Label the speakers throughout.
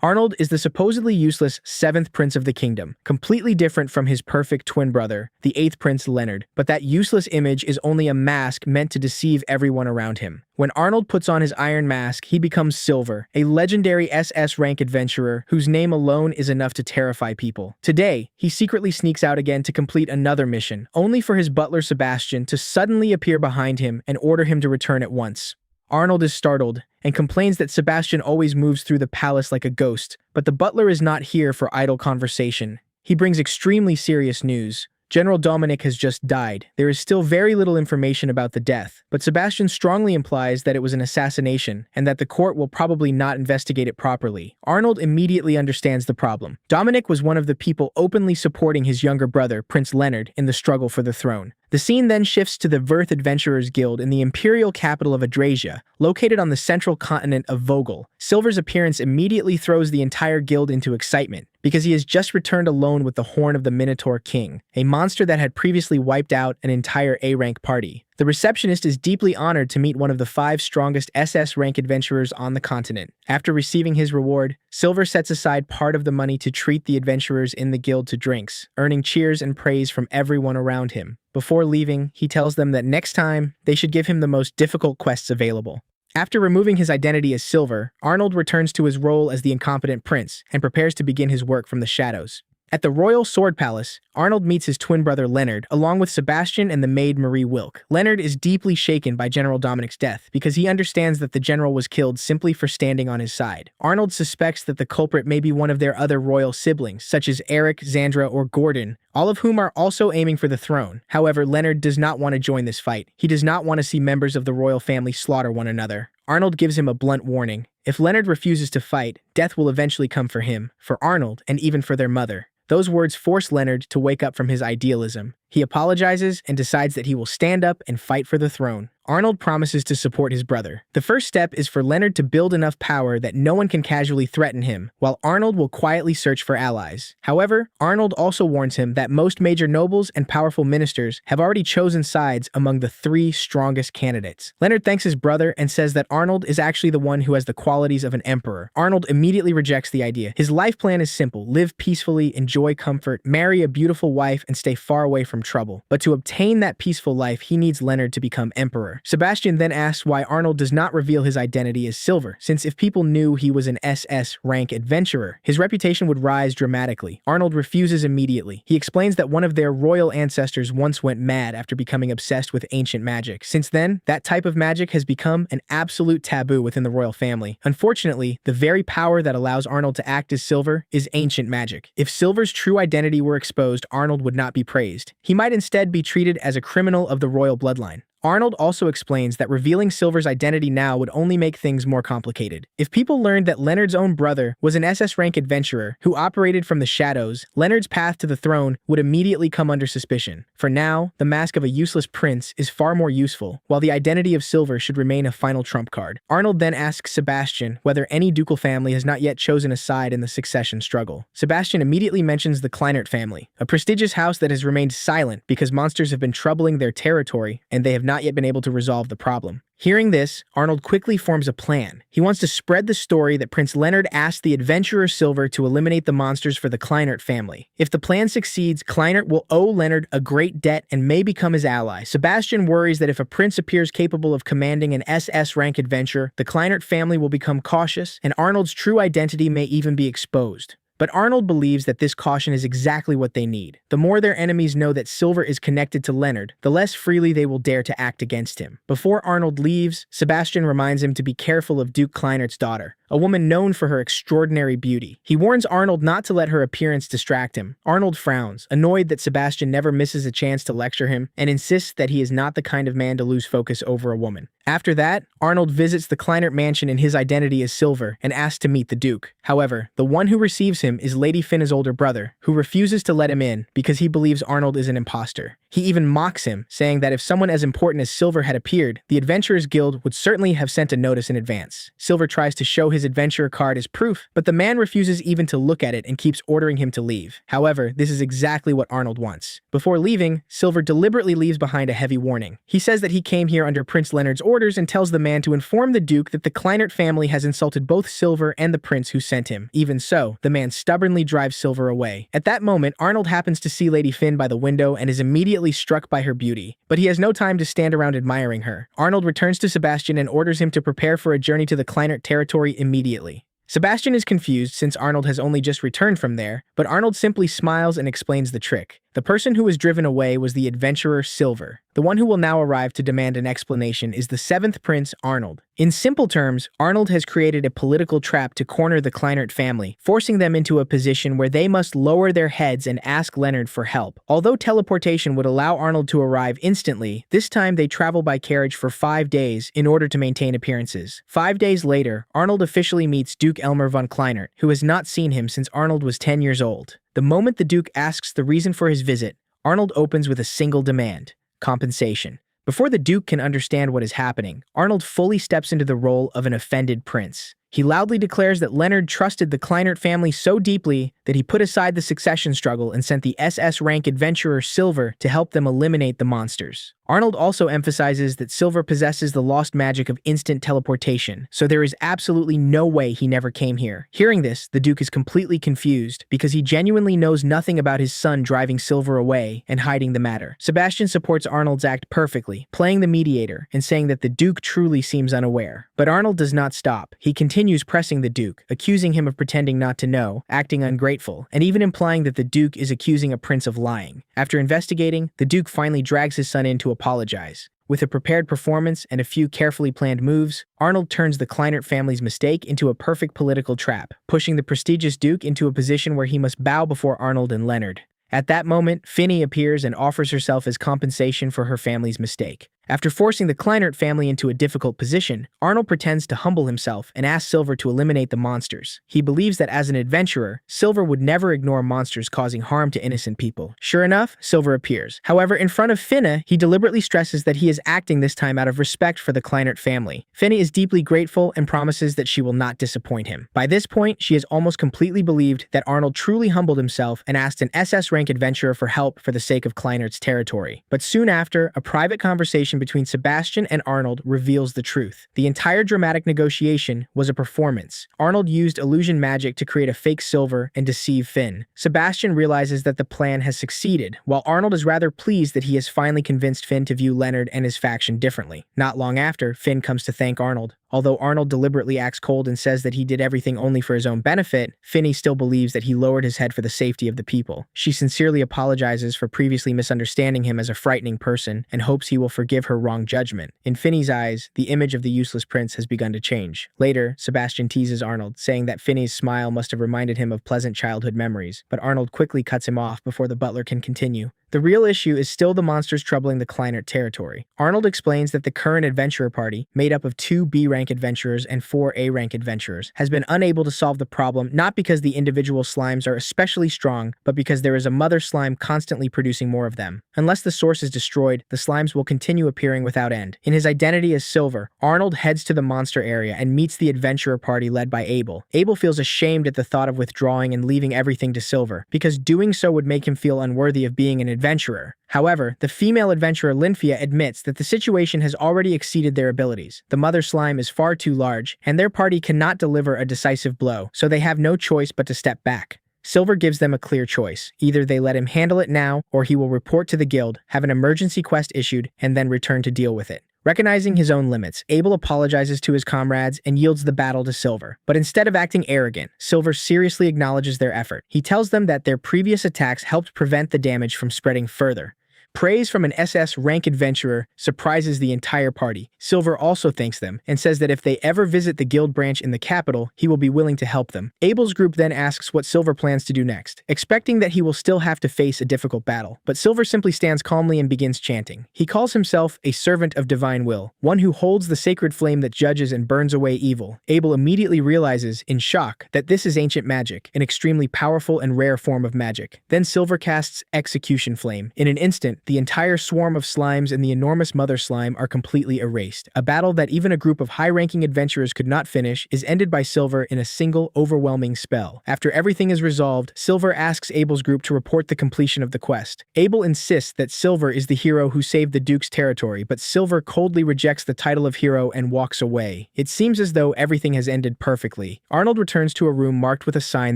Speaker 1: Arnold is the supposedly useless 7th prince of the kingdom, completely different from his perfect twin brother, the 8th prince Leonard, but that useless image is only a mask meant to deceive everyone around him. When Arnold puts on his iron mask, he becomes Silver, a legendary SS rank adventurer whose name alone is enough to terrify people. Today, he secretly sneaks out again to complete another mission, only for his butler Sebastian to suddenly appear behind him and order him to return at once. Arnold is startled and complains that Sebastian always moves through the palace like a ghost, but the butler is not here for idle conversation. He brings extremely serious news. General Dominic has just died. There is still very little information about the death, but Sebastian strongly implies that it was an assassination and that the court will probably not investigate it properly. Arnold immediately understands the problem. Dominic was one of the people openly supporting his younger brother, Prince Leonard, in the struggle for the throne. The scene then shifts to the Verth Adventurers Guild in the imperial capital of Adrasia, located on the central continent of Vogel. Silver's appearance immediately throws the entire guild into excitement, because he has just returned alone with the Horn of the Minotaur King, a monster that had previously wiped out an entire A-rank party. The receptionist is deeply honored to meet one of the 5 strongest SS rank adventurers on the continent. After receiving his reward, Silver sets aside part of the money to treat the adventurers in the guild to drinks, earning cheers and praise from everyone around him. Before leaving, he tells them that next time, they should give him the most difficult quests available. After removing his identity as Silver, Arnold returns to his role as the incompetent prince and prepares to begin his work from the shadows. At the Royal Sword Palace, Arnold meets his twin brother Leonard, along with Sebastian and the maid Marie Wilk. Leonard is deeply shaken by General Dominic's death because he understands that the general was killed simply for standing on his side. Arnold suspects that the culprit may be one of their other royal siblings, such as Eric, Xandra, or Gordon, all of whom are also aiming for the throne. However, Leonard does not want to join this fight. He does not want to see members of the royal family slaughter one another. Arnold gives him a blunt warning. If Leonard refuses to fight, death will eventually come for him, for Arnold, and even for their mother. Those words force Leonard to wake up from his idealism. He apologizes and decides that he will stand up and fight for the throne. Arnold promises to support his brother. The first step is for Leonard to build enough power that no one can casually threaten him, while Arnold will quietly search for allies. However, Arnold also warns him that most major nobles and powerful ministers have already chosen sides among the 3 strongest candidates. Leonard thanks his brother and says that Arnold is actually the one who has the qualities of an emperor. Arnold immediately rejects the idea. His life plan is simple: live peacefully, enjoy comfort, marry a beautiful wife, and stay far away from trouble. But to obtain that peaceful life, he needs Leonard to become emperor. Sebastian then asks why Arnold does not reveal his identity as Silver, since if people knew he was an SS rank adventurer, his reputation would rise dramatically. Arnold refuses immediately. He explains that one of their royal ancestors once went mad after becoming obsessed with ancient magic. Since then, that type of magic has become an absolute taboo within the royal family. Unfortunately, the very power that allows Arnold to act as Silver is ancient magic. If Silver's true identity were exposed, Arnold would not be praised. He might instead be treated as a criminal of the royal bloodline. Arnold also explains that revealing Silver's identity now would only make things more complicated. If people learned that Leonard's own brother was an SS rank adventurer who operated from the shadows, Leonard's path to the throne would immediately come under suspicion. For now, the mask of a useless prince is far more useful, while the identity of Silver should remain a final trump card. Arnold then asks Sebastian whether any ducal family has not yet chosen a side in the succession struggle. Sebastian immediately mentions the Kleinert family, a prestigious house that has remained silent because monsters have been troubling their territory and they have not yet been able to resolve the problem. Hearing this, Arnold quickly forms a plan. He wants to spread the story that Prince Leonard asked the adventurer Silver to eliminate the monsters for the Kleinert family. If the plan succeeds, Kleinert will owe Leonard a great debt and may become his ally. Sebastian worries that if a prince appears capable of commanding an SS rank adventure, the Kleinert family will become cautious, and Arnold's true identity may even be exposed. But Arnold believes that this caution is exactly what they need. The more their enemies know that Silver is connected to Leonard, the less freely they will dare to act against him. Before Arnold leaves, Sebastian reminds him to be careful of Duke Kleinert's daughter, a woman known for her extraordinary beauty. He warns Arnold not to let her appearance distract him. Arnold frowns, annoyed that Sebastian never misses a chance to lecture him, and insists that he is not the kind of man to lose focus over a woman. After that, Arnold visits the Kleinert mansion in his identity as Silver and asks to meet the Duke. However, the one who receives him is Lady Finna's older brother, who refuses to let him in because he believes Arnold is an imposter. He even mocks him, saying that if someone as important as Silver had appeared, the Adventurers Guild would certainly have sent a notice in advance. Silver tries to show his his adventurer card as proof, but the man refuses even to look at it and keeps ordering him to leave. However, this is exactly what Arnold wants. Before leaving, Silver deliberately leaves behind a heavy warning. He says that he came here under Prince Leonard's orders and tells the man to inform the Duke that the Kleinert family has insulted both Silver and the prince who sent him. Even so, the man stubbornly drives Silver away. At that moment, Arnold happens to see Lady Finn by the window and is immediately struck by her beauty. But he has no time to stand around admiring her. Arnold returns to Sebastian and orders him to prepare for a journey to the Kleinert territory immediately. Sebastian is confused since Arnold has only just returned from there, but Arnold simply smiles and explains the trick. The person who was driven away was the adventurer Silver. The one who will now arrive to demand an explanation is the 7th Prince, Arnold. In simple terms, Arnold has created a political trap to corner the Kleinert family, forcing them into a position where they must lower their heads and ask Leonard for help. Although teleportation would allow Arnold to arrive instantly, this time they travel by carriage for 5 days in order to maintain appearances. 5 days later, Arnold officially meets Duke Elmer von Kleinert, who has not seen him since Arnold was 10 years old. The moment the Duke asks the reason for his visit, Arnold opens with a single demand: compensation. Before the Duke can understand what is happening, Arnold fully steps into the role of an offended prince. He loudly declares that Leonard trusted the Kleinert family so deeply that he put aside the succession struggle and sent the SS rank adventurer Silver to help them eliminate the monsters. Arnold also emphasizes that Silver possesses the lost magic of instant teleportation, so there is absolutely no way he never came here. Hearing this, the Duke is completely confused because he genuinely knows nothing about his son driving Silver away and hiding the matter. Sebastian supports Arnold's act perfectly, playing the mediator and saying that the Duke truly seems unaware. But Arnold does not stop. He continues pressing the Duke, accusing him of pretending not to know, acting ungrateful, and even implying that the Duke is accusing a prince of lying. After investigating, the Duke finally drags his son in to apologize. With a prepared performance and a few carefully planned moves, Arnold turns the Kleinert family's mistake into a perfect political trap, pushing the prestigious Duke into a position where he must bow before Arnold and Leonard. At that moment, Finny appears and offers herself as compensation for her family's mistake. After forcing the Kleinert family into a difficult position, Arnold pretends to humble himself and asks Silver to eliminate the monsters. He believes that as an adventurer, Silver would never ignore monsters causing harm to innocent people. Sure enough, Silver appears. However, in front of Finna, he deliberately stresses that he is acting this time out of respect for the Kleinert family. Finny is deeply grateful and promises that she will not disappoint him. By this point, she has almost completely believed that Arnold truly humbled himself and asked an SS rank adventurer for help for the sake of Kleinert's territory. But soon after, a private conversation between Sebastian and Arnold reveals the truth. The entire dramatic negotiation was a performance. Arnold used illusion magic to create a fake Silver and deceive Finn. Sebastian realizes that the plan has succeeded, while Arnold is rather pleased that he has finally convinced Finn to view Leonard and his faction differently. Not long after, Finn comes to thank Arnold. Although Arnold deliberately acts cold and says that he did everything only for his own benefit, Finny still believes that he lowered his head for the safety of the people. She sincerely apologizes for previously misunderstanding him as a frightening person and hopes he will forgive her wrong judgment. In Finny's eyes, the image of the useless prince has begun to change. Later, Sebastian teases Arnold, saying that Finny's smile must have reminded him of pleasant childhood memories, but Arnold quickly cuts him off before the butler can continue. The real issue is still the monsters troubling the Kleinert territory. Arnold explains that the current adventurer party, made up of 2 B-rank adventurers and 4 A-rank adventurers, has been unable to solve the problem not because the individual slimes are especially strong, but because there is a mother slime constantly producing more of them. Unless the source is destroyed, the slimes will continue appearing without end. In his identity as Silver, Arnold heads to the monster area and meets the adventurer party led by Abel. Abel feels ashamed at the thought of withdrawing and leaving everything to Silver, because doing so would make him feel unworthy of being an adventurer. However, the female adventurer Lynfia admits that the situation has already exceeded their abilities. The mother slime is far too large, and their party cannot deliver a decisive blow, so they have no choice but to step back. Silver gives them a clear choice. Either they let him handle it now, or he will report to the guild, have an emergency quest issued, and then return to deal with it. Recognizing his own limits, Abel apologizes to his comrades and yields the battle to Silver. But instead of acting arrogant, Silver seriously acknowledges their effort. He tells them that their previous attacks helped prevent the damage from spreading further. Praise from an SS rank adventurer surprises the entire party. Silver also thanks them and says that if they ever visit the guild branch in the capital, he will be willing to help them. Abel's group then asks what Silver plans to do next, expecting that he will still have to face a difficult battle. But Silver simply stands calmly and begins chanting. He calls himself a servant of divine will, one who holds the sacred flame that judges and burns away evil. Abel immediately realizes, in shock, that this is ancient magic, an extremely powerful and rare form of magic. Then Silver casts Execution Flame. In an instant, moment, the entire swarm of slimes and the enormous mother slime are completely erased. A battle that even a group of high-ranking adventurers could not finish is ended by Silver in a single, overwhelming spell. After everything is resolved, Silver asks Abel's group to report the completion of the quest. Abel insists that Silver is the hero who saved the Duke's territory, but Silver coldly rejects the title of hero and walks away. It seems as though everything has ended perfectly. Arnold returns to a room marked with a sign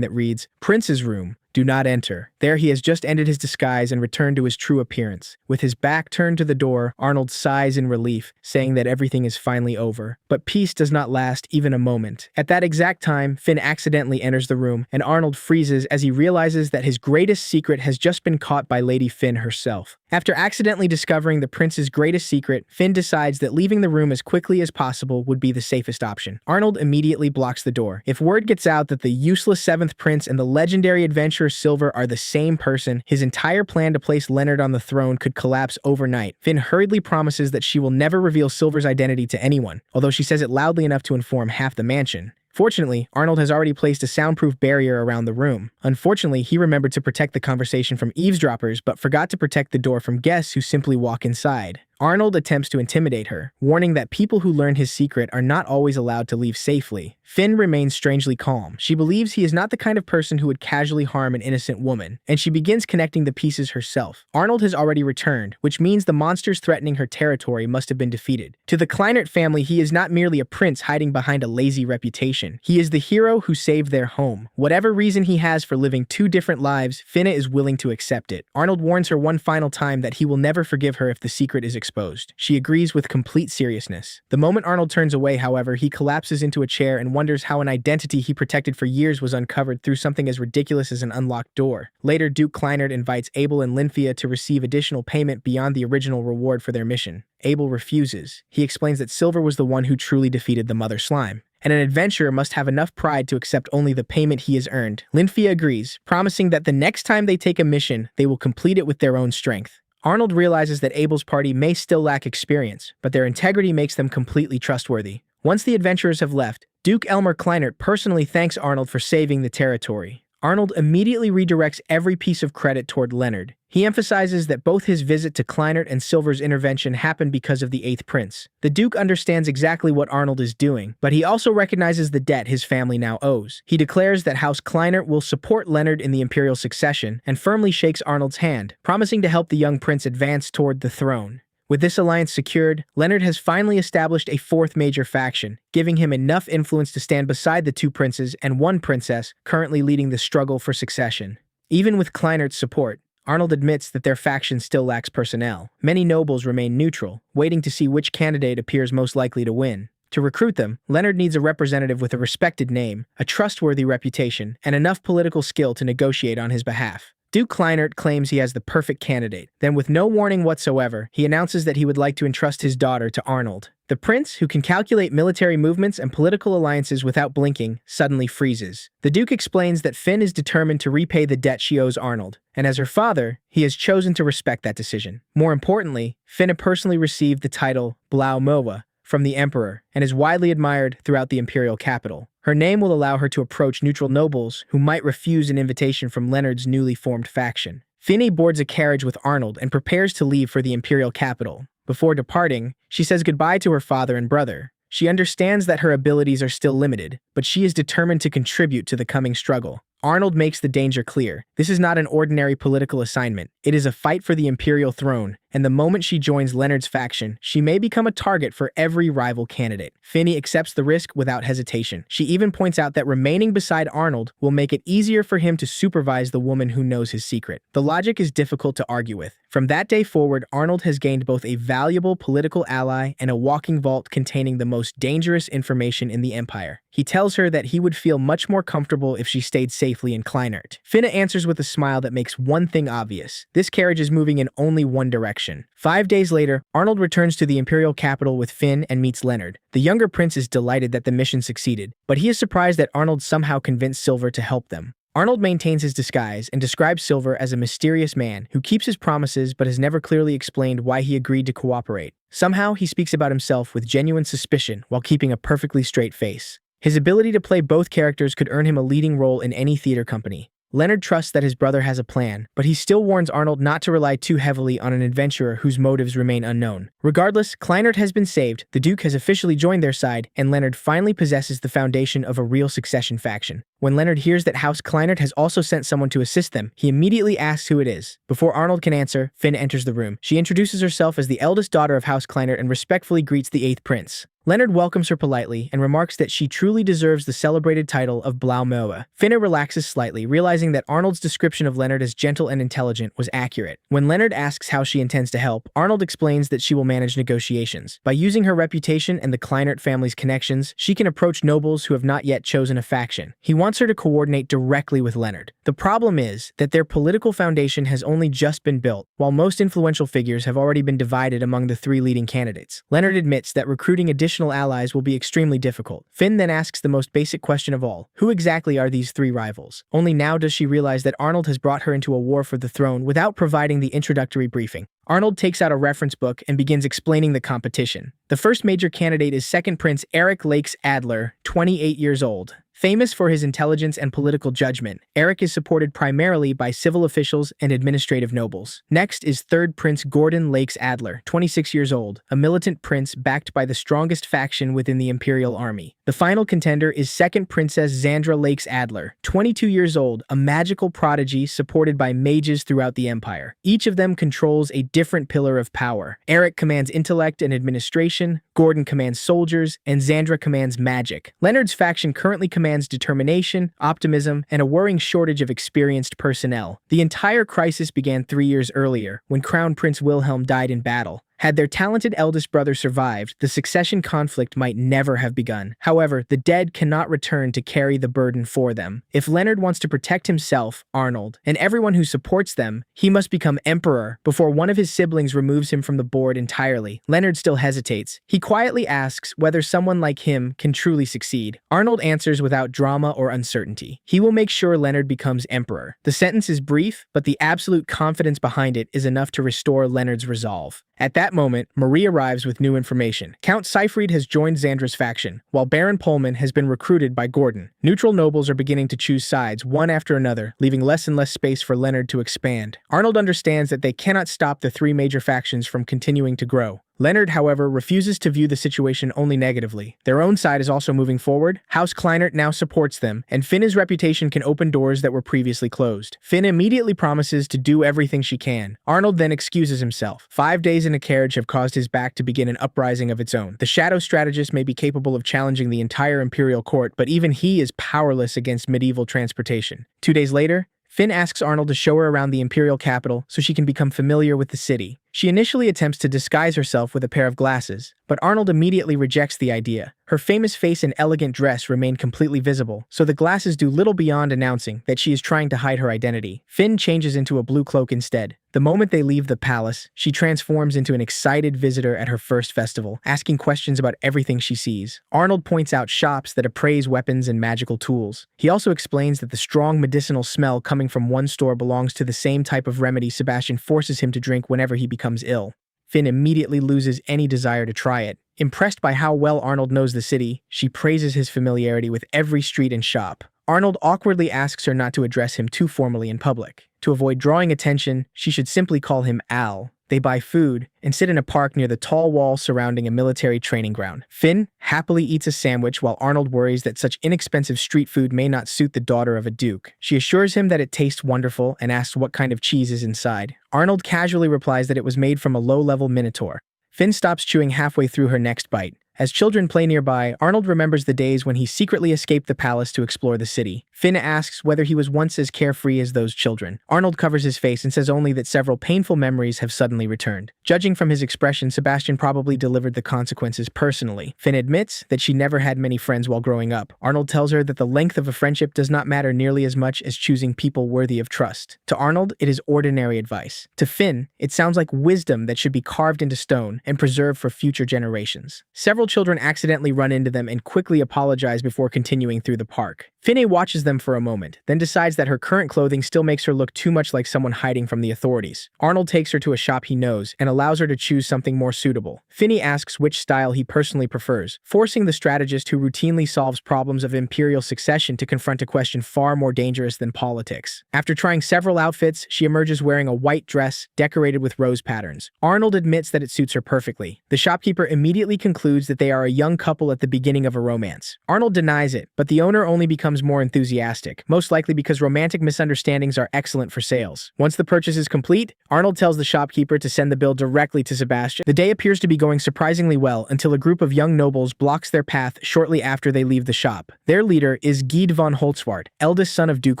Speaker 1: that reads, "Prince's Room. Do not enter." There he has just ended his disguise and returned to his true appearance. With his back turned to the door, Arnold sighs in relief, saying that everything is finally over. But peace does not last even a moment. At that exact time, Finn accidentally enters the room, and Arnold freezes as he realizes that his greatest secret has just been caught by Lady Finn herself. After accidentally discovering the prince's greatest secret, Finn decides that leaving the room as quickly as possible would be the safest option. Arnold immediately blocks the door. If word gets out that the useless 7th prince and the legendary adventurer Silver are the same person, his entire plan to place Leonard on the throne could collapse overnight. Finn hurriedly promises that she will never reveal Silver's identity to anyone, although she says it loudly enough to inform half the mansion. Fortunately, Arnold has already placed a soundproof barrier around the room. Unfortunately, he remembered to protect the conversation from eavesdroppers, but forgot to protect the door from guests who simply walk inside. Arnold attempts to intimidate her, warning that people who learn his secret are not always allowed to leave safely. Finn remains strangely calm. She believes he is not the kind of person who would casually harm an innocent woman, and she begins connecting the pieces herself. Arnold has already returned, which means the monsters threatening her territory must have been defeated. To the Kleinert family, he is not merely a prince hiding behind a lazy reputation. He is the hero who saved their home. Whatever reason he has for living 2 different lives, Finna is willing to accept it. Arnold warns her one final time that he will never forgive her if the secret is exposed. She agrees with complete seriousness. The moment Arnold turns away, however, he collapses into a chair and wonders how an identity he protected for years was uncovered through something as ridiculous as an unlocked door. Later, Duke Kleinert invites Abel and Lynthia to receive additional payment beyond the original reward for their mission. Abel refuses. He explains that Silver was the one who truly defeated the Mother Slime, and an adventurer must have enough pride to accept only the payment he has earned. Lynthia agrees, promising that the next time they take a mission, they will complete it with their own strength. Arnold realizes that Abel's party may still lack experience, but their integrity makes them completely trustworthy. Once the adventurers have left, Duke Elmer Kleinert personally thanks Arnold for saving the territory. Arnold immediately redirects every piece of credit toward Leonard. He emphasizes that both his visit to Kleinert and Silver's intervention happened because of the 8th Prince. The Duke understands exactly what Arnold is doing, but he also recognizes the debt his family now owes. He declares that House Kleinert will support Leonard in the imperial succession and firmly shakes Arnold's hand, promising to help the young prince advance toward the throne. With this alliance secured, Leonard has finally established a 4th major faction, giving him enough influence to stand beside the 2 princes and 1 princess currently leading the struggle for succession. Even with Kleinert's support, Arnold admits that their faction still lacks personnel. Many nobles remain neutral, waiting to see which candidate appears most likely to win. To recruit them, Leonard needs a representative with a respected name, a trustworthy reputation, and enough political skill to negotiate on his behalf. Duke Kleinert claims he has the perfect candidate. Then, with no warning whatsoever, he announces that he would like to entrust his daughter to Arnold. The prince, who can calculate military movements and political alliances without blinking, suddenly freezes. The Duke explains that Finn is determined to repay the debt she owes Arnold, and as her father, he has chosen to respect that decision. More importantly, Finna personally received the title Blau Mova from the Emperor and is widely admired throughout the imperial capital. Her name will allow her to approach neutral nobles who might refuse an invitation from Leonard's newly formed faction. Finny boards a carriage with Arnold and prepares to leave for the imperial capital. Before departing, she says goodbye to her father and brother. She understands that her abilities are still limited, but she is determined to contribute to the coming struggle. Arnold makes the danger clear. This is not an ordinary political assignment. It is a fight for the imperial throne, and the moment she joins Leonard's faction, she may become a target for every rival candidate. Finny accepts the risk without hesitation. She even points out that remaining beside Arnold will make it easier for him to supervise the woman who knows his secret. The logic is difficult to argue with. From that day forward, Arnold has gained both a valuable political ally and a walking vault containing the most dangerous information in the Empire. He tells her that he would feel much more comfortable if she stayed safely in Kleinert. Finna answers with a smile that makes one thing obvious. This carriage is moving in only one direction. 5 days later, Arnold returns to the imperial capital with Finn and meets Leonard. The younger prince is delighted that the mission succeeded, but he is surprised that Arnold somehow convinced Silver to help them. Arnold maintains his disguise and describes Silver as a mysterious man who keeps his promises but has never clearly explained why he agreed to cooperate. Somehow, he speaks about himself with genuine suspicion while keeping a perfectly straight face. His ability to play both characters could earn him a leading role in any theater company. Leonard trusts that his brother has a plan, but he still warns Arnold not to rely too heavily on an adventurer whose motives remain unknown. Regardless, Kleinert has been saved, the Duke has officially joined their side, and Leonard finally possesses the foundation of a real succession faction. When Leonard hears that House Kleinert has also sent someone to assist them, he immediately asks who it is. Before Arnold can answer, Finn enters the room. She introduces herself as the eldest daughter of House Kleinert and respectfully greets the 8th prince. Leonard welcomes her politely and remarks that she truly deserves the celebrated title of Blaumoa. Finna relaxes slightly, realizing that Arnold's description of Leonard as gentle and intelligent was accurate. When Leonard asks how she intends to help, Arnold explains that she will manage negotiations. By using her reputation and the Kleinert family's connections, she can approach nobles who have not yet chosen a faction. He wants her to coordinate directly with Leonard. The problem is that their political foundation has only just been built, while most influential figures have already been divided among the 3 leading candidates. Leonard admits that recruiting additional allies will be extremely difficult. Finn then asks the most basic question of all: who exactly are these 3 rivals? Only now does she realize that Arnold has brought her into a war for the throne without providing the introductory briefing. Arnold takes out a reference book and begins explaining the competition. The first major candidate is 2nd Prince Eric Lakes Adler, 28 years old. Famous for his intelligence and political judgment, Eric is supported primarily by civil officials and administrative nobles. Next is 3rd Prince Gordon Lakes Adler, 26 years old, a militant prince backed by the strongest faction within the Imperial Army. The final contender is 2nd Princess Xandra Lakes Adler, 22 years old, a magical prodigy supported by mages throughout the Empire. Each of them controls a different pillar of power. Eric commands intellect and administration, Gordon commands soldiers, and Xandra commands magic. Leonard's faction currently commands determination, optimism, and a worrying shortage of experienced personnel. The entire crisis began 3 years earlier, when Crown Prince Wilhelm died in battle. Had their talented eldest brother survived, the succession conflict might never have begun. However, the dead cannot return to carry the burden for them. If Leonard wants to protect himself, Arnold, and everyone who supports them, he must become emperor before one of his siblings removes him from the board entirely. Leonard still hesitates. He quietly asks whether someone like him can truly succeed. Arnold answers without drama or uncertainty. He will make sure Leonard becomes emperor. The sentence is brief, but the absolute confidence behind it is enough to restore Leonard's resolve. At that moment, Marie arrives with new information. Count Seifried has joined Xandra's faction, while Baron Pullman has been recruited by Gordon. Neutral nobles are beginning to choose sides, one after another, leaving less and less space for Leonard to expand. Arnold understands that they cannot stop the 3 major factions from continuing to grow. Leonard, however, refuses to view the situation only negatively. Their own side is also moving forward. House Kleinert now supports them, and Finna's reputation can open doors that were previously closed. Finna immediately promises to do everything she can. Arnold then excuses himself. 5 days in a carriage have caused his back to begin an uprising of its own. The shadow strategist may be capable of challenging the entire imperial court, but even he is powerless against medieval transportation. 2 days later, Finn asks Arnold to show her around the imperial capital so she can become familiar with the city. She initially attempts to disguise herself with a pair of glasses, but Arnold immediately rejects the idea. Her famous face and elegant dress remain completely visible, so the glasses do little beyond announcing that she is trying to hide her identity. Finn changes into a blue cloak instead. The moment they leave the palace, she transforms into an excited visitor at her first festival, asking questions about everything she sees. Arnold points out shops that appraise weapons and magical tools. He also explains that the strong medicinal smell coming from one store belongs to the same type of remedy Sebastian forces him to drink whenever he becomes ill. Finn immediately loses any desire to try it. Impressed by how well Arnold knows the city, she praises his familiarity with every street and shop. Arnold awkwardly asks her not to address him too formally in public. To avoid drawing attention, she should simply call him Al. They buy food and sit in a park near the tall wall surrounding a military training ground. Finn happily eats a sandwich while Arnold worries that such inexpensive street food may not suit the daughter of a duke. She assures him that it tastes wonderful and asks what kind of cheese is inside. Arnold casually replies that it was made from a low-level minotaur. Finn stops chewing halfway through her next bite. As children play nearby, Arnold remembers the days when he secretly escaped the palace to explore the city. Finn asks whether he was once as carefree as those children. Arnold covers his face and says only that several painful memories have suddenly returned. Judging from his expression, Sebastian probably delivered the consequences personally. Finn admits that she never had many friends while growing up. Arnold tells her that the length of a friendship does not matter nearly as much as choosing people worthy of trust. To Arnold, it is ordinary advice. To Finn, it sounds like wisdom that should be carved into stone and preserved for future generations. Several Several children accidentally run into them and quickly apologize before continuing through the park. Finney watches them for a moment, then decides that her current clothing still makes her look too much like someone hiding from the authorities. Arnold takes her to a shop he knows and allows her to choose something more suitable. Finney asks which style he personally prefers, forcing the strategist who routinely solves problems of imperial succession to confront a question far more dangerous than politics. After trying several outfits, she emerges wearing a white dress decorated with rose patterns. Arnold admits that it suits her perfectly. The shopkeeper immediately concludes that they are a young couple at the beginning of a romance. Arnold denies it, but the owner only becomes more enthusiastic, most likely because romantic misunderstandings are excellent for sales. Once the purchase is complete, Arnold tells the shopkeeper to send the bill directly to Sebastian. The day appears to be going surprisingly well until a group of young nobles blocks their path shortly after they leave the shop. Their leader is Guide von Holtzwart, eldest son of Duke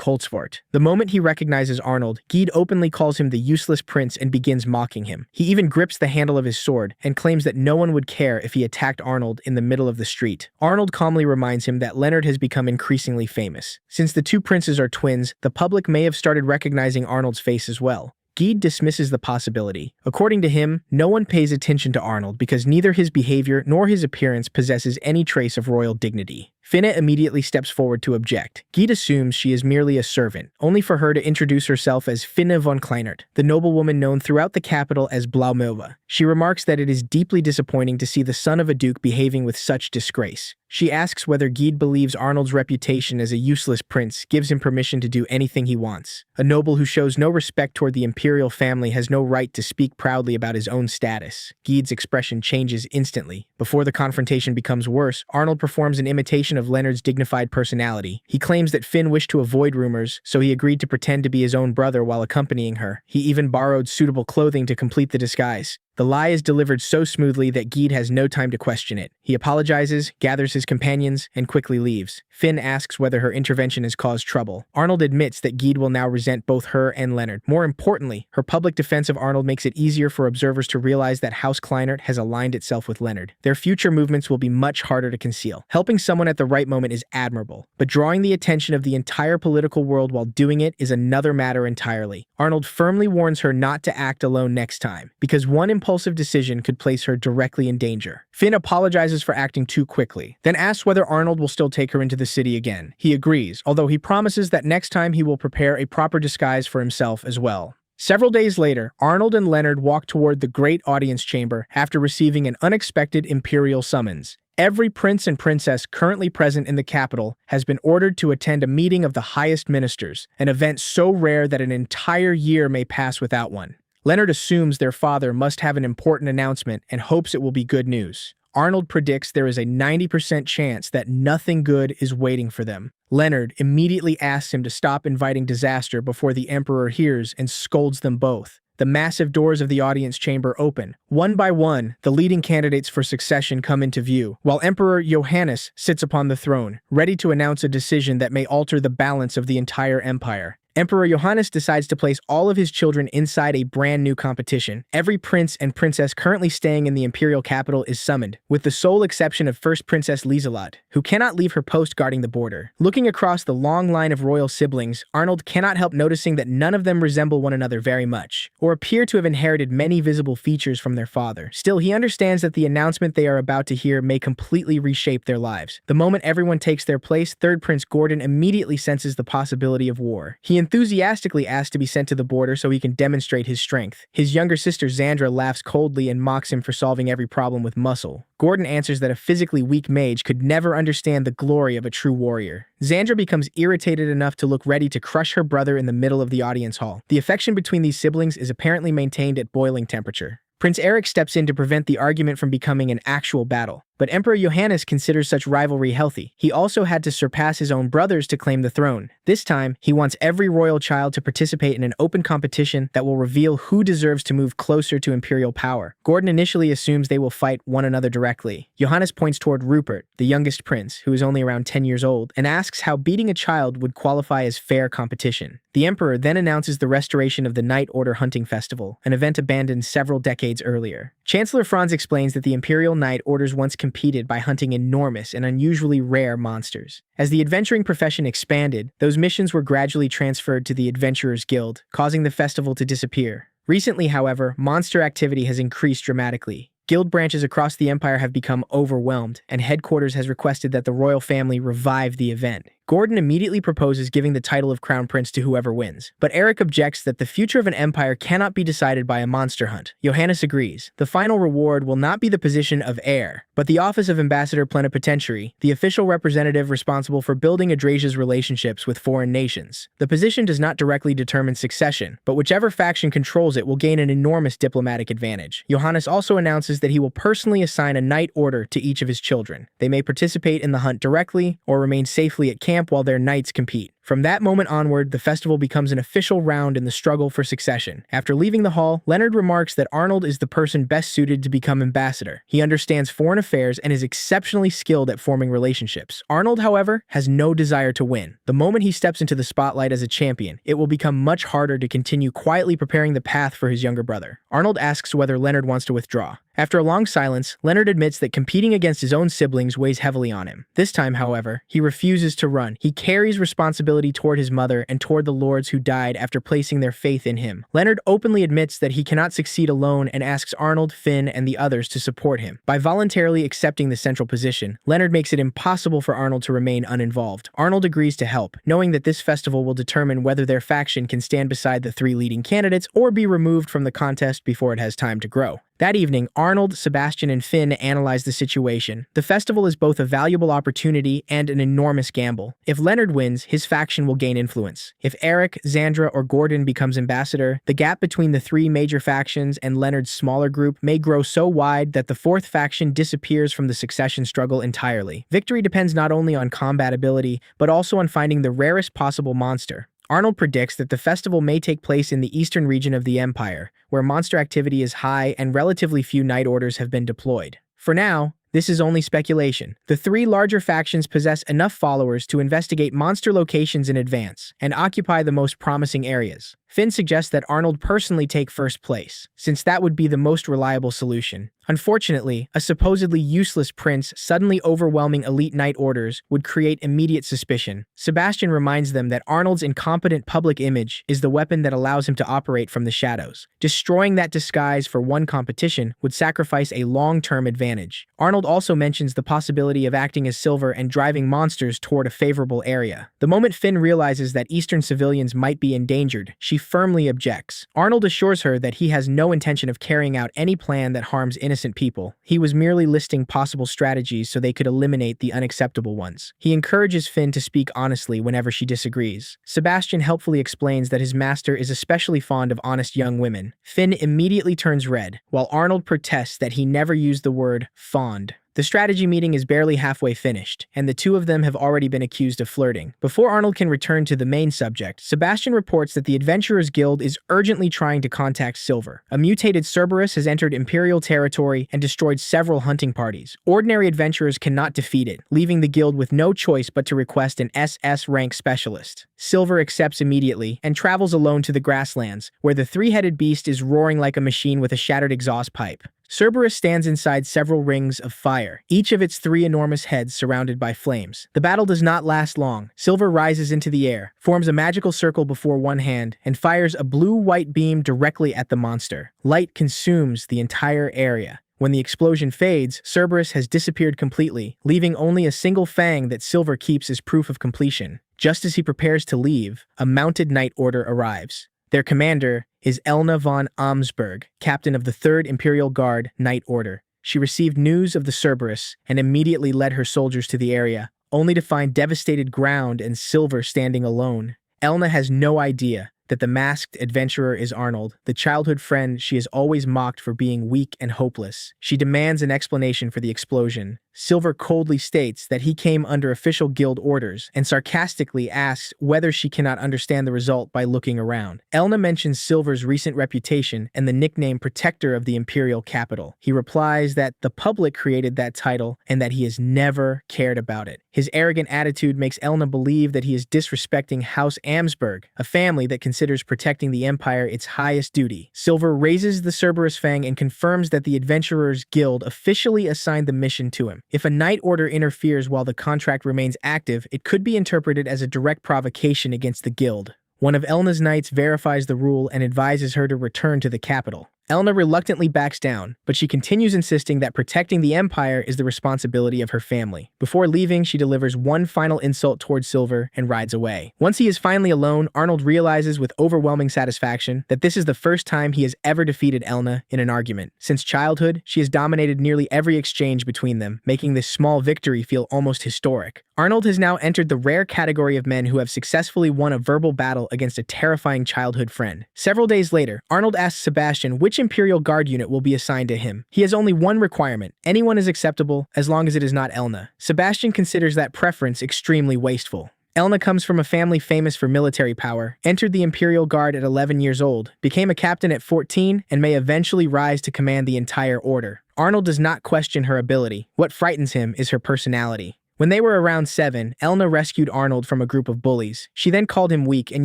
Speaker 1: Holtzwart. The moment he recognizes Arnold, Guide openly calls him the useless prince and begins mocking him. He even grips the handle of his sword and claims that no one would care if he attacked Arnold in the middle of the street. Arnold calmly reminds him that Leonard has become increasingly famous. Since the two princes are twins, the public may have started recognizing Arnold's face as well. Guide dismisses the possibility. According to him, no one pays attention to Arnold because neither his behavior nor his appearance possesses any trace of royal dignity. Finna immediately steps forward to object. Guide assumes she is merely a servant, only for her to introduce herself as Finna von Kleinert, the noblewoman known throughout the capital as Blaumilva. She remarks that it is deeply disappointing to see the son of a duke behaving with such disgrace. She asks whether Guide believes Arnold's reputation as a useless prince gives him permission to do anything he wants. A noble who shows no respect toward the imperial family has no right to speak proudly about his own status. Guide's expression changes instantly. Before the confrontation becomes worse, Arnold performs an imitation of Leonard's dignified personality. He claims that Finn wished to avoid rumors, so he agreed to pretend to be his own brother while accompanying her. He even borrowed suitable clothing to complete the disguise. The lie is delivered so smoothly that Guide has no time to question it. He apologizes, gathers his companions, and quickly leaves. Finn asks whether her intervention has caused trouble. Arnold admits that Guide will now resent both her and Leonard. More importantly, her public defense of Arnold makes it easier for observers to realize that House Kleinert has aligned itself with Leonard. Their future movements will be much harder to conceal. Helping someone at the right moment is admirable, but drawing the attention of the entire political world while doing it is another matter entirely. Arnold firmly warns her not to act alone next time, because one impulsive decision could place her directly in danger. Finn apologizes for acting too quickly, then asks whether Arnold will still take her into the city again. He agrees, although he promises that next time he will prepare a proper disguise for himself as well. Several days later, Arnold and Leonard walk toward the great audience chamber after receiving an unexpected imperial summons. Every prince and princess currently present in the capital has been ordered to attend a meeting of the highest ministers, an event so rare that an entire year may pass without one. Leonard assumes their father must have an important announcement and hopes it will be good news. Arnold predicts there is a 90% chance that nothing good is waiting for them. Leonard immediately asks him to stop inviting disaster before the Emperor hears and scolds them both. The massive doors of the audience chamber open. One by one, the leading candidates for succession come into view, while Emperor Johannes sits upon the throne, ready to announce a decision that may alter the balance of the entire empire. Emperor Johannes decides to place all of his children inside a brand new competition. Every prince and princess currently staying in the imperial capital is summoned, with the sole exception of First Princess Lieselot, who cannot leave her post guarding the border. Looking across the long line of royal siblings, Arnold cannot help noticing that none of them resemble one another very much, or appear to have inherited many visible features from their father. Still, he understands that the announcement they are about to hear may completely reshape their lives. The moment everyone takes their place, Third Prince Gordon immediately senses the possibility of war. He enthusiastically asks to be sent to the border so he can demonstrate his strength. His younger sister Xandra laughs coldly and mocks him for solving every problem with muscle. Gordon answers that a physically weak mage could never understand the glory of a true warrior. Xandra becomes irritated enough to look ready to crush her brother in the middle of the audience hall. The affection between these siblings is apparently maintained at boiling temperature. Prince Eric steps in to prevent the argument from becoming an actual battle, but Emperor Johannes considers such rivalry healthy. He also had to surpass his own brothers to claim the throne. This time, he wants every royal child to participate in an open competition that will reveal who deserves to move closer to imperial power. Gordon initially assumes they will fight one another directly. Johannes points toward Rupert, the youngest prince, who is only around 10 years old, and asks how beating a child would qualify as fair competition. The emperor then announces the restoration of the Night Order Hunting Festival, an event abandoned several decades earlier. Chancellor Franz explains that the Imperial Night Orders once competed by hunting enormous and unusually rare monsters. As the adventuring profession expanded, those missions were gradually transferred to the Adventurers Guild, causing the festival to disappear. Recently, however, monster activity has increased dramatically. Guild branches across the empire have become overwhelmed, and headquarters has requested that the royal family revive the event. Gordon immediately proposes giving the title of Crown Prince to whoever wins, but Eric objects that the future of an empire cannot be decided by a monster hunt. Johannes agrees. The final reward will not be the position of heir, but the office of Ambassador Plenipotentiary, the official representative responsible for building Adrasia's relationships with foreign nations. The position does not directly determine succession, but whichever faction controls it will gain an enormous diplomatic advantage. Johannes also announces that he will personally assign a knight order to each of his children. They may participate in the hunt directly or remain safely at camp while their knights compete. From that moment onward, the festival becomes an official round in the struggle for succession. After leaving the hall, Leonard remarks that Arnold is the person best suited to become ambassador. He understands foreign affairs and is exceptionally skilled at forming relationships. Arnold, however, has no desire to win. The moment he steps into the spotlight as a champion, it will become much harder to continue quietly preparing the path for his younger brother. Arnold asks whether Leonard wants to withdraw. After a long silence, Leonard admits that competing against his own siblings weighs heavily on him. This time, however, he refuses to run. He carries responsibility toward his mother and toward the lords who died after placing their faith in him. Leonard openly admits that he cannot succeed alone and asks Arnold, Finn, and the others to support him. By voluntarily accepting the central position, Leonard makes it impossible for Arnold to remain uninvolved. Arnold agrees to help, knowing that this festival will determine whether their faction can stand beside the three leading candidates or be removed from the contest before it has time to grow. That evening, Arnold, Sebastian, and Finn analyze the situation. The festival is both a valuable opportunity and an enormous gamble. If Leonard wins, his faction will gain influence. If Eric, Xandra, or Gordon becomes ambassador, the gap between the three major factions and Leonard's smaller group may grow so wide that the fourth faction disappears from the succession struggle entirely. Victory depends not only on combat ability, but also on finding the rarest possible monster. Arnold predicts that the festival may take place in the eastern region of the Empire, where monster activity is high and relatively few knight orders have been deployed. For now, this is only speculation. The three larger factions possess enough followers to investigate monster locations in advance and occupy the most promising areas. Finn suggests that Arnold personally take first place, since that would be the most reliable solution. Unfortunately, a supposedly useless prince suddenly overwhelming elite knight orders would create immediate suspicion. Sebastian reminds them that Arnold's incompetent public image is the weapon that allows him to operate from the shadows. Destroying that disguise for one competition would sacrifice a long-term advantage. Arnold also mentions the possibility of acting as Silver and driving monsters toward a favorable area. The moment Finn realizes that Eastern civilians might be endangered, she firmly objects. Arnold assures her that he has no intention of carrying out any plan that harms innocent people. He was merely listing possible strategies so they could eliminate the unacceptable ones. He encourages Finn to speak honestly whenever she disagrees. Sebastian helpfully explains that his master is especially fond of honest young women. Finn immediately turns red, while Arnold protests that he never used the word fond. The strategy meeting is barely halfway finished, and the two of them have already been accused of flirting. Before Arnold can return to the main subject, Sebastian reports that the Adventurers Guild is urgently trying to contact Silver. A mutated Cerberus has entered Imperial territory and destroyed several hunting parties. Ordinary adventurers cannot defeat it, leaving the guild with no choice but to request an SS rank specialist. Silver accepts immediately and travels alone to the grasslands, where the three-headed beast is roaring like a machine with a shattered exhaust pipe. Cerberus stands inside several rings of fire, each of its three enormous heads surrounded by flames. The battle does not last long. Silver rises into the air, forms a magical circle before one hand, and fires a blue-white beam directly at the monster. Light consumes the entire area. When the explosion fades, Cerberus has disappeared completely, leaving only a single fang that Silver keeps as proof of completion. Just as he prepares to leave, a mounted knight order arrives. Their commander is Elna von Amsberg, captain of the 3rd Imperial Guard Knight Order. She received news of the Cerberus and immediately led her soldiers to the area, only to find devastated ground and Silver standing alone. Elna has no idea that the masked adventurer is Arnold, the childhood friend she has always mocked for being weak and hopeless. She demands an explanation for the explosion. Silver coldly states that he came under official guild orders and sarcastically asks whether she cannot understand the result by looking around. Elna mentions Silver's recent reputation and the nickname Protector of the Imperial Capital. He replies that the public created that title and that he has never cared about it. His arrogant attitude makes Elna believe that he is disrespecting House Amsberg, a family that considers protecting the Empire its highest duty. Silver raises the Cerberus Fang and confirms that the Adventurers Guild officially assigned the mission to him. If a knight order interferes while the contract remains active, it could be interpreted as a direct provocation against the guild. One of Elna's knights verifies the rule and advises her to return to the capital. Elna reluctantly backs down, but she continues insisting that protecting the Empire is the responsibility of her family. Before leaving, she delivers one final insult towards Silver and rides away. Once he is finally alone, Arnold realizes with overwhelming satisfaction that this is the first time he has ever defeated Elna in an argument. Since childhood, she has dominated nearly every exchange between them, making this small victory feel almost historic. Arnold has now entered the rare category of men who have successfully won a verbal battle against a terrifying childhood friend. Several days later, Arnold asks Sebastian which Imperial Guard unit will be assigned to him. He has only one requirement: anyone is acceptable as long as it is not Elna. Sebastian considers that preference extremely wasteful. Elna comes from a family famous for military power, entered the Imperial Guard at 11 years old, became a captain at 14, and may eventually rise to command the entire order. Arnold does not question her ability. What frightens him is her personality. When they were around 7, Elna rescued Arnold from a group of bullies. She then called him weak and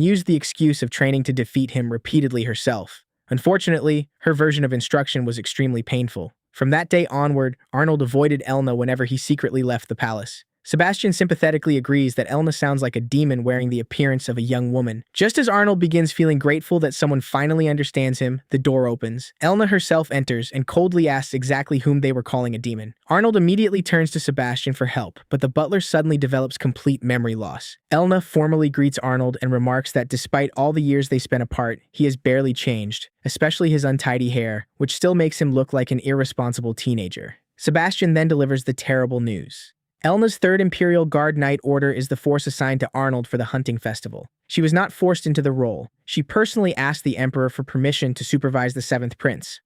Speaker 1: used the excuse of training to defeat him repeatedly herself. Unfortunately, her version of instruction was extremely painful. From that day onward, Arnold avoided Elna whenever he secretly left the palace. Sebastian sympathetically agrees that Elna sounds like a demon wearing the appearance of a young woman. Just as Arnold begins feeling grateful that someone finally understands him, the door opens. Elna herself enters and coldly asks exactly whom they were calling a demon. Arnold immediately turns to Sebastian for help, but the butler suddenly develops complete memory loss. Elna formally greets Arnold and remarks that despite all the years they spent apart, he has barely changed, especially his untidy hair, which still makes him look like an irresponsible teenager. Sebastian then delivers the terrible news. Elna's 3rd Imperial Guard Knight Order is the force assigned to Arnold for the hunting festival. She was not forced into the role. She personally asked the Emperor for permission to supervise the 7th Prince.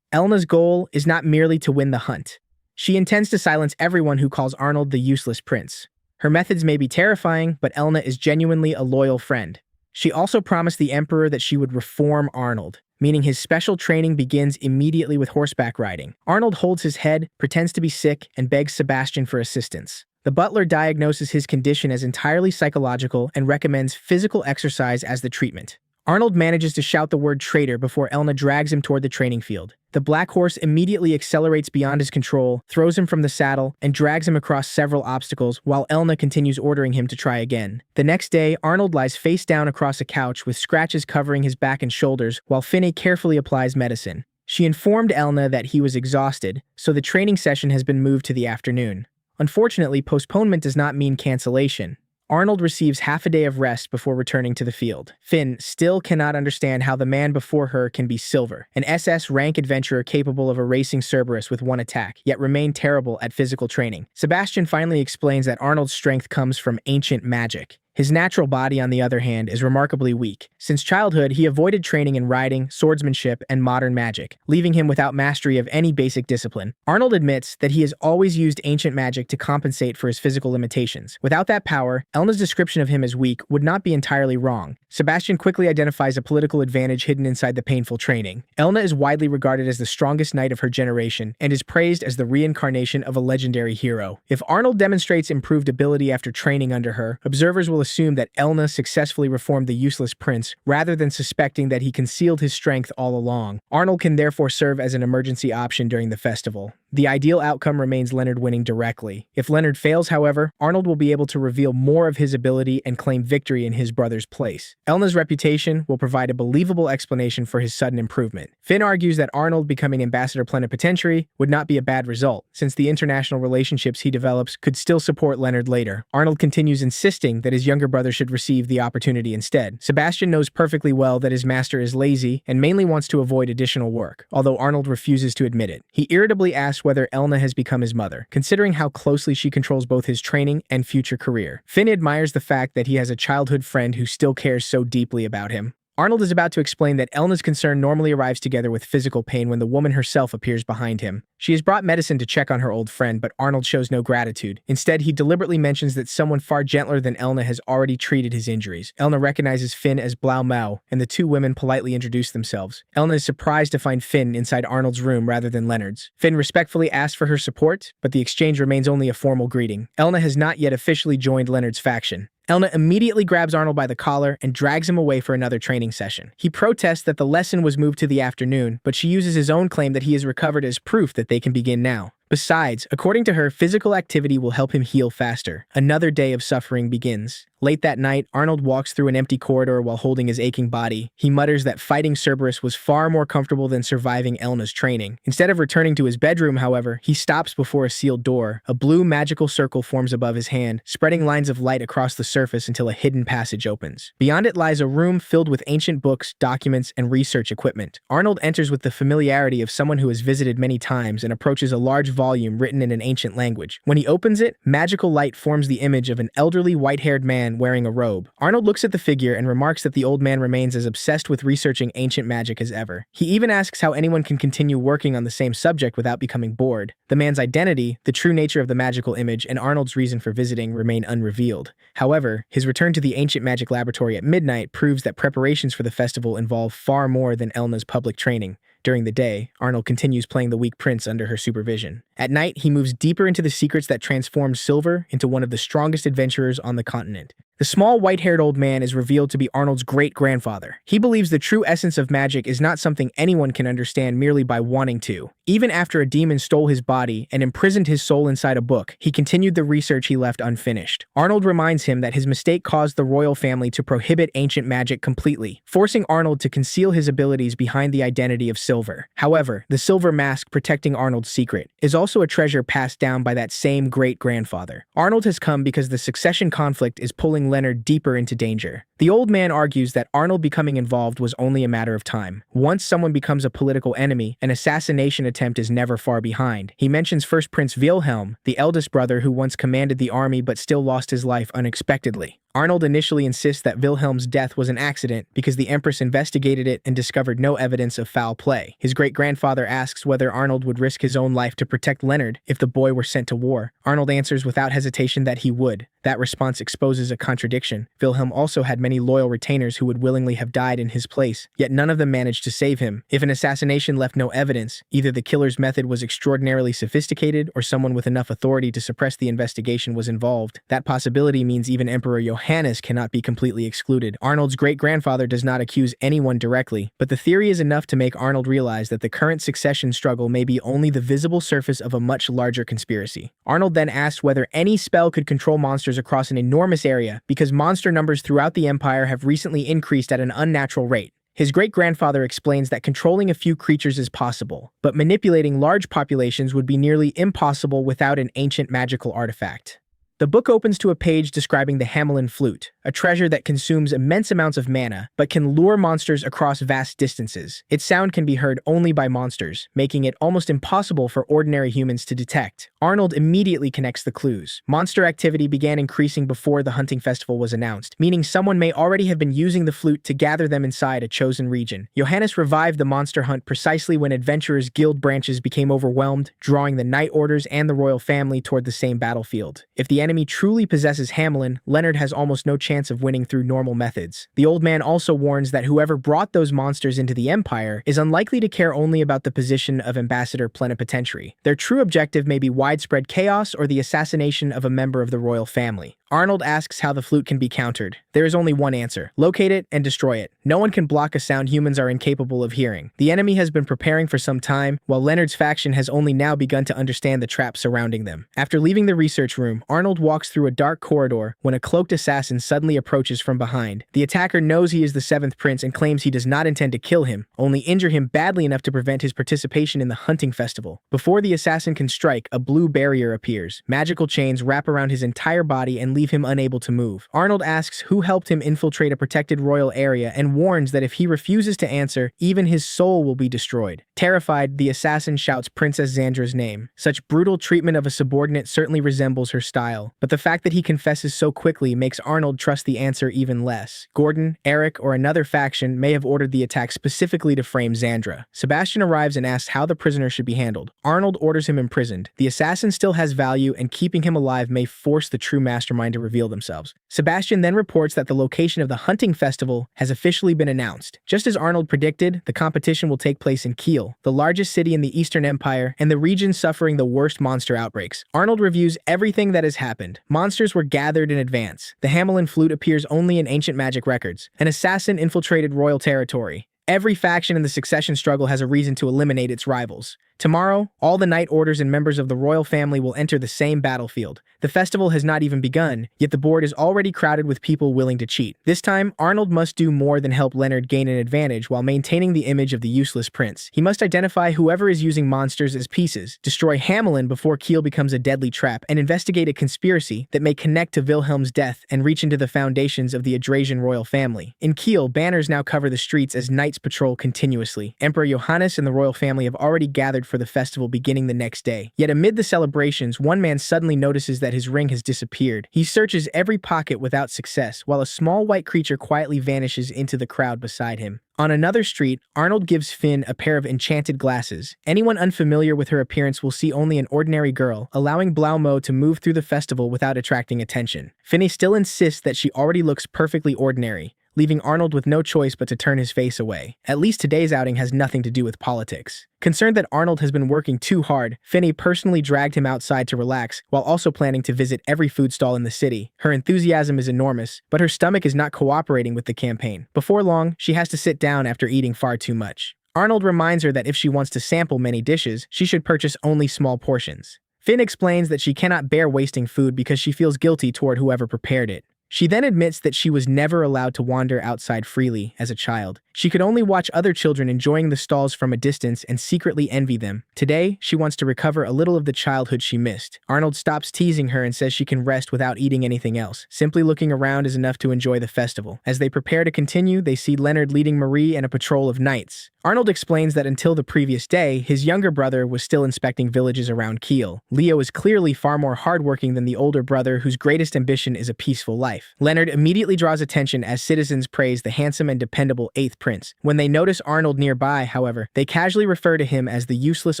Speaker 1: Elna's goal is not merely to win the hunt. She intends to silence everyone who calls Arnold the useless prince. Her methods may be terrifying, but Elna is genuinely a loyal friend. She also promised the Emperor that she would reform Arnold, meaning his special training begins immediately with horseback riding. Arnold holds his head, pretends to be sick, and begs Sebastian for assistance. The butler diagnoses his condition as entirely psychological and recommends physical exercise as the treatment. Arnold manages to shout the word traitor before Elna drags him toward the training field. The black horse immediately accelerates beyond his control, throws him from the saddle, and drags him across several obstacles while Elna continues ordering him to try again. The next day, Arnold lies face down across a couch with scratches covering his back and shoulders while Finne carefully applies medicine. She informed Elna that he was exhausted, so the training session has been moved to the afternoon. Unfortunately, postponement does not mean cancellation. Arnold receives half a day of rest before returning to the field. Finn still cannot understand how the man before her can be Silver, an SS rank adventurer capable of erasing Cerberus with one attack, yet remain terrible at physical training. Sebastian finally explains that Arnold's strength comes from ancient magic. His natural body, on the other hand, is remarkably weak. Since childhood, he avoided training in riding, swordsmanship, and modern magic, leaving him without mastery of any basic discipline. Arnold admits that he has always used ancient magic to compensate for his physical limitations. Without that power, Elna's description of him as weak would not be entirely wrong. Sebastian quickly identifies a political advantage hidden inside the painful training. Elna is widely regarded as the strongest knight of her generation and is praised as the reincarnation of a legendary hero. If Arnold demonstrates improved ability after training under her, observers will assume that Elna successfully reformed the useless prince rather than suspecting that he concealed his strength all along. Arnold can therefore serve as an emergency option during the festival. The ideal outcome remains Leonard winning directly. If Leonard fails, however, Arnold will be able to reveal more of his ability and claim victory in his brother's place. Elna's reputation will provide a believable explanation for his sudden improvement. Finn argues that Arnold becoming ambassador plenipotentiary would not be a bad result, since the international relationships he develops could still support Leonard later. Arnold continues insisting that his younger brother should receive the opportunity instead. Sebastian knows perfectly well that his master is lazy and mainly wants to avoid additional work, although Arnold refuses to admit it. He irritably asks whether Elna has become his mother, considering how closely she controls both his training and future career. Finn admires the fact that he has a childhood friend who still cares so deeply about him. Arnold is about to explain that Elna's concern normally arrives together with physical pain when the woman herself appears behind him. She has brought medicine to check on her old friend, but Arnold shows no gratitude. Instead, he deliberately mentions that someone far gentler than Elna has already treated his injuries. Elna recognizes Finn as Blau Mao, and the two women politely introduce themselves. Elna is surprised to find Finn inside Arnold's room rather than Leonard's. Finn respectfully asks for her support, but the exchange remains only a formal greeting. Elna has not yet officially joined Leonard's faction. Elna immediately grabs Arnold by the collar and drags him away for another training session. He protests that the lesson was moved to the afternoon, but she uses his own claim that he has recovered as proof that they can begin now. Besides, according to her, physical activity will help him heal faster. Another day of suffering begins. Late that night, Arnold walks through an empty corridor while holding his aching body. He mutters that fighting Cerberus was far more comfortable than surviving Elna's training. Instead of returning to his bedroom, however, he stops before a sealed door. A blue magical circle forms above his hand, spreading lines of light across the surface until a hidden passage opens. Beyond it lies a room filled with ancient books, documents, and research equipment. Arnold enters with the familiarity of someone who has visited many times and approaches a large volume written in an ancient language. When he opens it, magical light forms the image of an elderly white-haired man wearing a robe. Arnold looks at the figure and remarks that the old man remains as obsessed with researching ancient magic as ever. He even asks how anyone can continue working on the same subject without becoming bored. The man's identity, the true nature of the magical image, and Arnold's reason for visiting remain unrevealed. However, his return to the ancient magic laboratory at midnight proves that preparations for the festival involve far more than Elna's public training. During the day, Arnold continues playing the weak prince under her supervision. At night, he moves deeper into the secrets that transformed Silver into one of the strongest adventurers on the continent. The small white-haired old man is revealed to be Arnold's great-grandfather. He believes the true essence of magic is not something anyone can understand merely by wanting to. Even after a demon stole his body and imprisoned his soul inside a book, he continued the research he left unfinished. Arnold reminds him that his mistake caused the royal family to prohibit ancient magic completely, forcing Arnold to conceal his abilities behind the identity of Silver. However, the silver mask protecting Arnold's secret is also a treasure passed down by that same great-grandfather. Arnold has come because the succession conflict is pulling Leonard deeper into danger. The old man argues that Arnold becoming involved was only a matter of time. Once someone becomes a political enemy, an assassination attempt is never far behind. He mentions first Prince Wilhelm, the eldest brother who once commanded the army but still lost his life unexpectedly. Arnold initially insists that Wilhelm's death was an accident because the Empress investigated it and discovered no evidence of foul play. His great-grandfather asks whether Arnold would risk his own life to protect Leonard if the boy were sent to war. Arnold answers without hesitation that he would. That response exposes a contradiction. Wilhelm also had many loyal retainers who would willingly have died in his place, yet none of them managed to save him. If an assassination left no evidence, either the killer's method was extraordinarily sophisticated or someone with enough authority to suppress the investigation was involved. That possibility means even Emperor Johannes cannot be completely excluded. Arnold's great-grandfather does not accuse anyone directly, but the theory is enough to make Arnold realize that the current succession struggle may be only the visible surface of a much larger conspiracy. Arnold then asks whether any spell could control monsters across an enormous area because monster numbers throughout the Empire have recently increased at an unnatural rate. His great-grandfather explains that controlling a few creatures is possible, but manipulating large populations would be nearly impossible without an ancient magical artifact. The book opens to a page describing the Hamelin flute, a treasure that consumes immense amounts of mana, but can lure monsters across vast distances. Its sound can be heard only by monsters, making it almost impossible for ordinary humans to detect. Arnold immediately connects the clues. Monster activity began increasing before the hunting festival was announced, meaning someone may already have been using the flute to gather them inside a chosen region. Johannes revived the monster hunt precisely when adventurers' guild branches became overwhelmed, drawing the Knight Orders and the royal family toward the same battlefield. If the enemy truly possesses Hamelin, Leonard has almost no chance of winning through normal methods. The old man also warns that whoever brought those monsters into the Empire is unlikely to care only about the position of ambassador plenipotentiary. Their true objective may be widespread chaos or the assassination of a member of the royal family. Arnold asks how the flute can be countered. There is only one answer: locate it and destroy it. No one can block a sound humans are incapable of hearing. The enemy has been preparing for some time, while Leonard's faction has only now begun to understand the trap surrounding them. After leaving the research room, Arnold walks through a dark corridor when a cloaked assassin suddenly approaches from behind. The attacker knows he is the seventh prince and claims he does not intend to kill him, only injure him badly enough to prevent his participation in the hunting festival. Before the assassin can strike, a blue barrier appears. Magical chains wrap around his entire body and leave him unable to move. Arnold asks who helped him infiltrate a protected royal area and warns that if he refuses to answer, even his soul will be destroyed. Terrified, the assassin shouts Princess Xandra's name. Such brutal treatment of a subordinate certainly resembles her style, but the fact that he confesses so quickly makes Arnold trust the answer even less. Gordon, Eric, or another faction may have ordered the attack specifically to frame Xandra. Sebastian arrives and asks how the prisoner should be handled. Arnold orders him imprisoned. The assassin still has value, and keeping him alive may force the true mastermind to reveal themselves. Sebastian then reports that the location of the hunting festival has officially been announced. Just as Arnold predicted, the competition will take place in Kiel, the largest city in the Eastern Empire and the region suffering the worst monster outbreaks. Arnold reviews everything that has happened. Monsters were gathered in advance. The Hamelin flute appears only in ancient magic records. An assassin infiltrated royal territory. Every faction in the succession struggle has a reason to eliminate its rivals. Tomorrow, all the Knight Orders and members of the royal family will enter the same battlefield. The festival has not even begun, yet the board is already crowded with people willing to cheat. This time, Arnold must do more than help Leonard gain an advantage while maintaining the image of the useless prince. He must identify whoever is using monsters as pieces, destroy Hamelin before Kiel becomes a deadly trap, and investigate a conspiracy that may connect to Wilhelm's death and reach into the foundations of the Abridged royal family. In Kiel, banners now cover the streets as knights patrol continuously. Emperor Johannes and the royal family have already gathered for the festival beginning the next day. Yet amid the celebrations, one man suddenly notices that his ring has disappeared. He searches every pocket without success, while a small white creature quietly vanishes into the crowd beside him. On another street, Arnold gives Finn a pair of enchanted glasses. Anyone unfamiliar with her appearance will see only an ordinary girl, allowing Blaumo to move through the festival without attracting attention. Finn still insists that she already looks perfectly ordinary, leaving Arnold with no choice but to turn his face away. At least today's outing has nothing to do with politics. Concerned that Arnold has been working too hard, Finney personally dragged him outside to relax, while also planning to visit every food stall in the city. Her enthusiasm is enormous, but her stomach is not cooperating with the campaign. Before long, she has to sit down after eating far too much. Arnold reminds her that if she wants to sample many dishes, she should purchase only small portions. Finn explains that she cannot bear wasting food because she feels guilty toward whoever prepared it. She then admits that she was never allowed to wander outside freely as a child. She could only watch other children enjoying the stalls from a distance and secretly envy them. Today, she wants to recover a little of the childhood she missed. Arnold stops teasing her and says she can rest without eating anything else. Simply looking around is enough to enjoy the festival. As they prepare to continue, they see Leonard leading Marie and a patrol of knights. Arnold explains that until the previous day, his younger brother was still inspecting villages around Kiel. Leo is clearly far more hardworking than the older brother, whose greatest ambition is a peaceful life. Leonard immediately draws attention as citizens praise the handsome and dependable 8th prince. When they notice Arnold nearby, however, they casually refer to him as the useless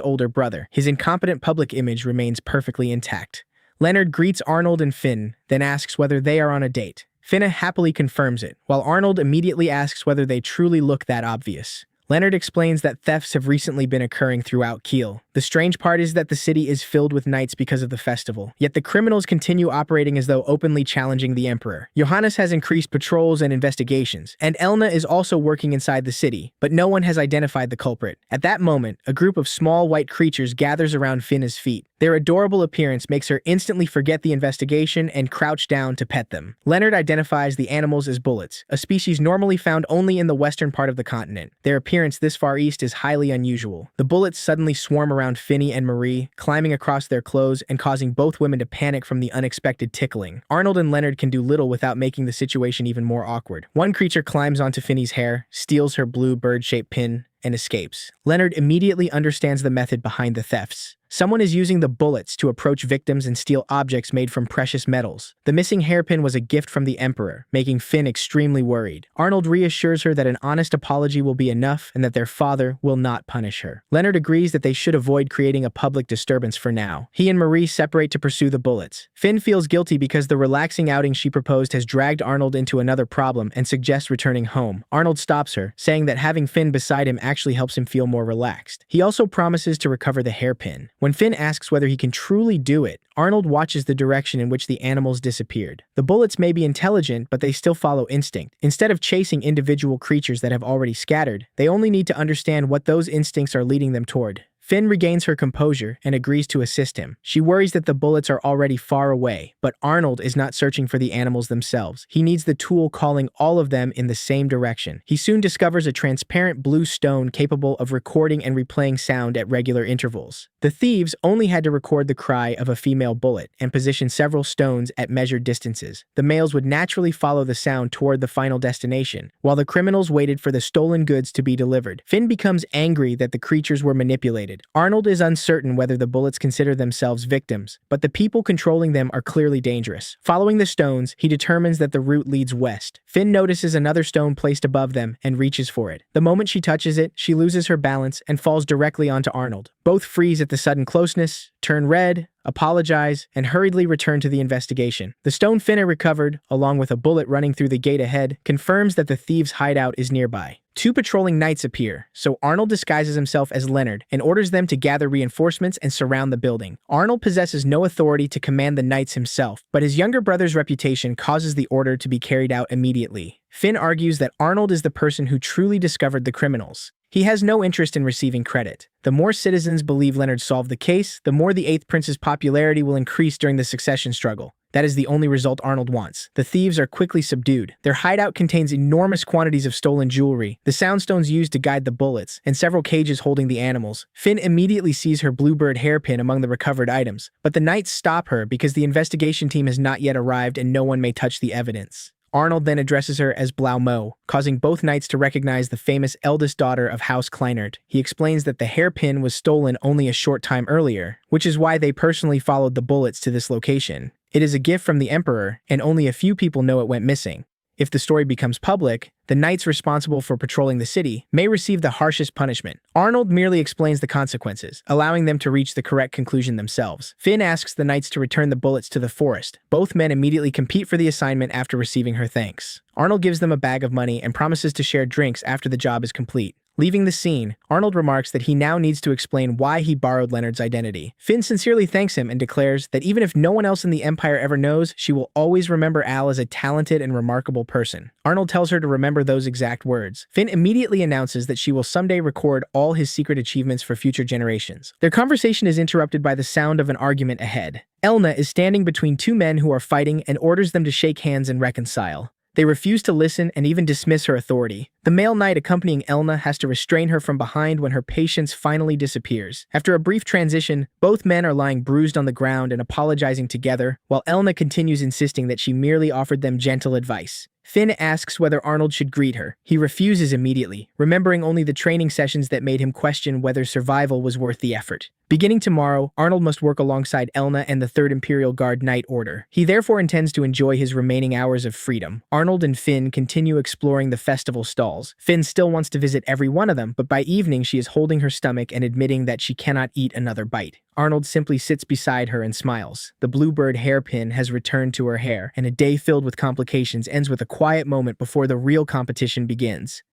Speaker 1: older brother. His incompetent public image remains perfectly intact. Leonard greets Arnold and Finn, then asks whether they are on a date. Finna happily confirms it, while Arnold immediately asks whether they truly look that obvious. Leonard explains that thefts have recently been occurring throughout Kiel. The strange part is that the city is filled with knights because of the festival, yet the criminals continue operating as though openly challenging the emperor. Johannes has increased patrols and investigations, and Elna is also working inside the city, but no one has identified the culprit. At that moment, a group of small white creatures gathers around Finna's feet. Their adorable appearance makes her instantly forget the investigation and crouch down to pet them. Leonard identifies the animals as bullets, a species normally found only in the western part of the continent. Their appearance this far east is highly unusual. The bullets suddenly swarm around Finny and Marie, climbing across their clothes and causing both women to panic from the unexpected tickling. Arnold and Leonard can do little without making the situation even more awkward. One creature climbs onto Finny's hair, steals her blue bird-shaped pin, and escapes. Leonard immediately understands the method behind the thefts. Someone is using the bullets to approach victims and steal objects made from precious metals. The missing hairpin was a gift from the Emperor, making Finn extremely worried. Arnold reassures her that an honest apology will be enough and that their father will not punish her. Leonard agrees that they should avoid creating a public disturbance for now. He and Marie separate to pursue the bullets. Finn feels guilty because the relaxing outing she proposed has dragged Arnold into another problem and suggests returning home. Arnold stops her, saying that having Finn beside him actually helps him feel more relaxed. He also promises to recover the hairpin. When Finn asks whether he can truly do it, Arnold watches the direction in which the animals disappeared. The bullets may be intelligent, but they still follow instinct. Instead of chasing individual creatures that have already scattered, they only need to understand what those instincts are leading them toward. Finn regains her composure and agrees to assist him. She worries that the bullets are already far away, but Arnold is not searching for the animals themselves. He needs the tool calling all of them in the same direction. He soon discovers a transparent blue stone capable of recording and replaying sound at regular intervals. The thieves only had to record the cry of a female bullet and position several stones at measured distances. The males would naturally follow the sound toward the final destination, while the criminals waited for the stolen goods to be delivered. Finn becomes angry that the creatures were manipulated. Arnold is uncertain whether the bullets consider themselves victims, but the people controlling them are clearly dangerous. Following the stones, he determines that the route leads west. Finn notices another stone placed above them and reaches for it. The moment she touches it, she loses her balance and falls directly onto Arnold. Both freeze at the sudden closeness, turn red, apologize, and hurriedly return to the investigation. The stone Finna recovered, along with a bullet running through the gate ahead, confirms that the thieves' hideout is nearby. Two patrolling knights appear, so Arnold disguises himself as Leonard and orders them to gather reinforcements and surround the building. Arnold possesses no authority to command the knights himself, but his younger brother's reputation causes the order to be carried out immediately. Finn argues that Arnold is the person who truly discovered the criminals. He has no interest in receiving credit. The more citizens believe Leonard solved the case, the more the 8th Prince's popularity will increase during the succession struggle. That is the only result Arnold wants. The thieves are quickly subdued. Their hideout contains enormous quantities of stolen jewelry, the soundstones used to guide the bullets, and several cages holding the animals. Finn immediately sees her bluebird hairpin among the recovered items, but the knights stop her because the investigation team has not yet arrived and no one may touch the evidence. Arnold then addresses her as Blau Mo, causing both knights to recognize the famous eldest daughter of House Kleinert. He explains that the hairpin was stolen only a short time earlier, which is why they personally followed the bullets to this location. It is a gift from the Emperor, and only a few people know it went missing. If the story becomes public, the knights responsible for patrolling the city may receive the harshest punishment. Arnold merely explains the consequences, allowing them to reach the correct conclusion themselves. Finn asks the knights to return the bullets to the forest. Both men immediately compete for the assignment after receiving her thanks. Arnold gives them a bag of money and promises to share drinks after the job is complete. Leaving the scene, Arnold remarks that he now needs to explain why he borrowed Leonard's identity. Finn sincerely thanks him and declares that even if no one else in the Empire ever knows, she will always remember Al as a talented and remarkable person. Arnold tells her to remember those exact words. Finn immediately announces that she will someday record all his secret achievements for future generations. Their conversation is interrupted by the sound of an argument ahead. Elna is standing between two men who are fighting and orders them to shake hands and reconcile. They refuse to listen and even dismiss her authority. The male knight accompanying Elna has to restrain her from behind when her patience finally disappears. After a brief transition, both men are lying bruised on the ground and apologizing together, while Elna continues insisting that she merely offered them gentle advice. Finn asks whether Arnold should greet her. He refuses immediately, remembering only the training sessions that made him question whether survival was worth the effort. Beginning tomorrow, Arnold must work alongside Elna and the 3rd Imperial Guard Knight Order. He therefore intends to enjoy his remaining hours of freedom. Arnold and Finn continue exploring the festival stalls. Finn still wants to visit every one of them, but by evening she is holding her stomach and admitting that she cannot eat another bite. Arnold simply sits beside her and smiles. The bluebird hairpin has returned to her hair, and a day filled with complications ends with a quiet moment before the real competition begins.